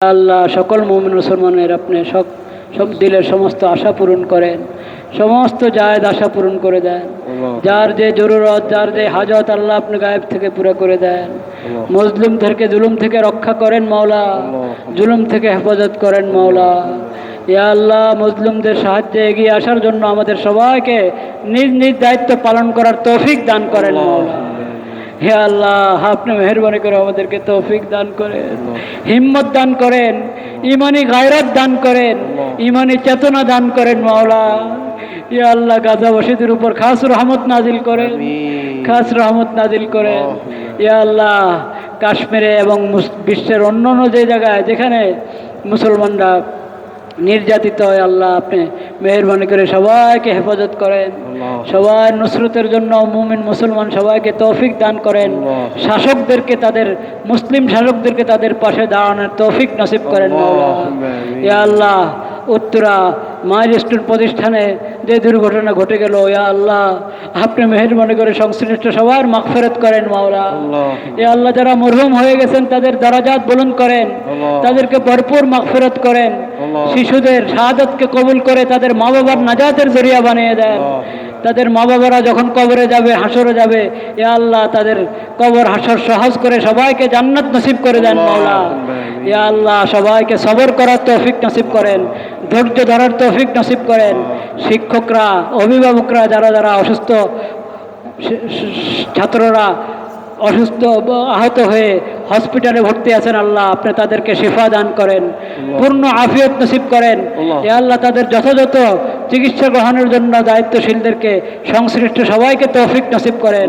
আল্লাহ সকল মুমিন মুসলমানের আপনি সব দিলের সমস্ত আশা পূরণ করেন, সমস্ত জায়েদ আশা পূরণ করে দেন। যার যে জরুরত, যার যে হাজত, আল্লাহ আপনি গায়েব থেকে পুরো করে দেন। মজলুম থেকে, জুলুম থেকে রক্ষা করেন মাওলা, জুলুম থেকে হেফাজত করেন মাওলা। ইয়া আল্লাহ, মজলুমদের সাহায্যে এগিয়ে আসার জন্য আমাদের সবাইকে নিজ নিজ দায়িত্ব পালন করার তৌফিক দান করেন মাওলা। হে আল্লাহ, আপনি মেহেরবানি করে আমাদেরকে তৌফিক দান করেন, হিম্মত দান করেন, ইমানি গায়রত দান করেন, ইমানি চেতনা দান করেন মাওলা। ইয়া আল্লাহ, গাজাবাসীদের উপর খাস রহমত নাজিল করেন, খাস রহমত নাজিল করেন। ইয়া আল্লাহ, কাশ্মীরে এবং বিশ্বের অন্যান্য যে জায়গায় যেখানে মুসলমানরা নির্যাতিত হয়, আল্লাহ আপনি মেহেরবানি করে সবাইকে হেফাজত করেন, সবাই নুসরতের জন্য মুমিন মুসলমান সবাইকে তৌফিক দান করেন। শাসকদেরকে, তাদের মুসলিম শাসকদেরকে তাদের পাশে দাঁড়ানোর তৌফিক নসিব করেন মাওলা। ইয়া আল্লাহ, উত্তরা মাইলস্টোন প্রতিষ্ঠানে যে দুর্ঘটনা ঘটে গেল, ইয়া আল্লাহ আপনি মেহেরবানি করে সংশ্লিষ্ট সবার মাগফিরাত করেন মাওলা। ইয়া আল্লাহ, যারা মরহুম হয়ে গেছেন তাদের দরাজাত বুলন্দ করেন, তাদেরকে ভরপুর মাগফিরাত করেন। শিশুদের শাহাদাতকে কবুল করে তাদের মা বাবার নাজাতের জরিয়া বানিয়ে দেন। তাদের মা বাবারা যখন কবরে যাবে, হাসরে যাবে, ইয়া আল্লাহ তাদের কবর হাসর সহজ করে সবাইকে জান্নাত নসিব করে দেন মাওলা। ইয়া আল্লাহ, সবাইকে সবর করার তৌফিক নসিব করেন, ধৈর্য ধরার তৌফিক নসিব করেন। শিক্ষকরা, অভিভাবকরা, যারা যারা অসুস্থ, ছাত্ররা অসুস্থ আহত হয়ে হসপিটালে ভর্তি আছেন, আল্লাহ আপনি তাদেরকে শিফা দান করেন, পূর্ণ আফিয়ত নসিব করেন। ইয়া আল্লাহ, তাদের যথাযথ চিকিৎসা গ্রহণের জন্য দায়িত্বশীলদেরকে, সংশ্লিষ্ট সবাইকে তৌফিক নসিব করেন।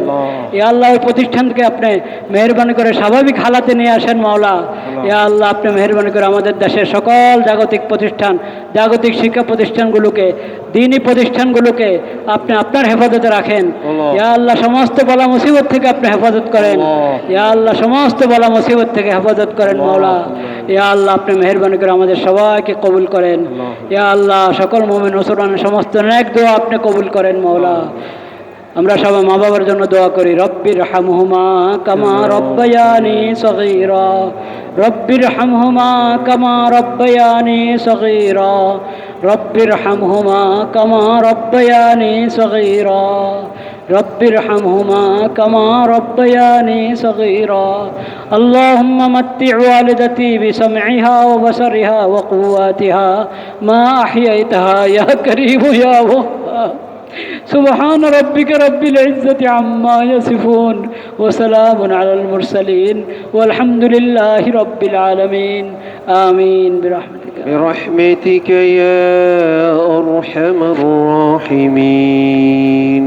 ইয়া আল্লাহ, ওই প্রতিষ্ঠানকে আপনি মেহেরবানি করে স্বাভাবিক হালাতে নিয়ে আসেন মাওলা। ইয়া আল্লাহ, আপনি মেহেরবানি করে আমাদের দেশের সকল জাগতিক প্রতিষ্ঠান, জাগতিক শিক্ষা প্রতিষ্ঠানগুলোকে, দ্বীনি প্রতিষ্ঠানগুলোকে আপনি আপনার হেফাজতে রাখেন। ইয়া আল্লাহ, সমস্ত বালা মুসিবত থেকে আপনি হেফাজত করেন। ইয়া আল্লাহ, সমস্ত বালা মুসিবত থেকে হেফাজত করেন মাওলা। ইয়া আল্লাহ, আপনি মেহেরবানি করে আমাদের সবাইকে কবুল করেন। ইয়া আল্লাহ, সকল মুমিন মুসলমানের সমস্ত নেক দোয়া আপনি কবুল করেন মাওলা। আমরা সবাই মা বাবার জন্য দোয়া করি, রব্বির হামহুমা কামা রব্বায়ানি সগীরা, রব্বির হামহুমা কামা রব্বায়ানি সগীরা, রব্বির হামহুমা কামা রব্বায়ানি সগীরা, রব্বির হামহুমা কামা রব্বায়ানি সগীরা। আল্লাহুম্মা মাত্তি ওয়ালিদাতি বিসামইহা ওয়া বাসারিহা ওয়া কুওয়াতিহা মা আহইয়াইতাহা ইয়া কারীম ইয়া ওয়াহ্হাব। سبحان ربك رب العزة عما يصفون وسلام على المرسلين والحمد لله رب العالمين آمين برحمتك يا أرحم الراحمين.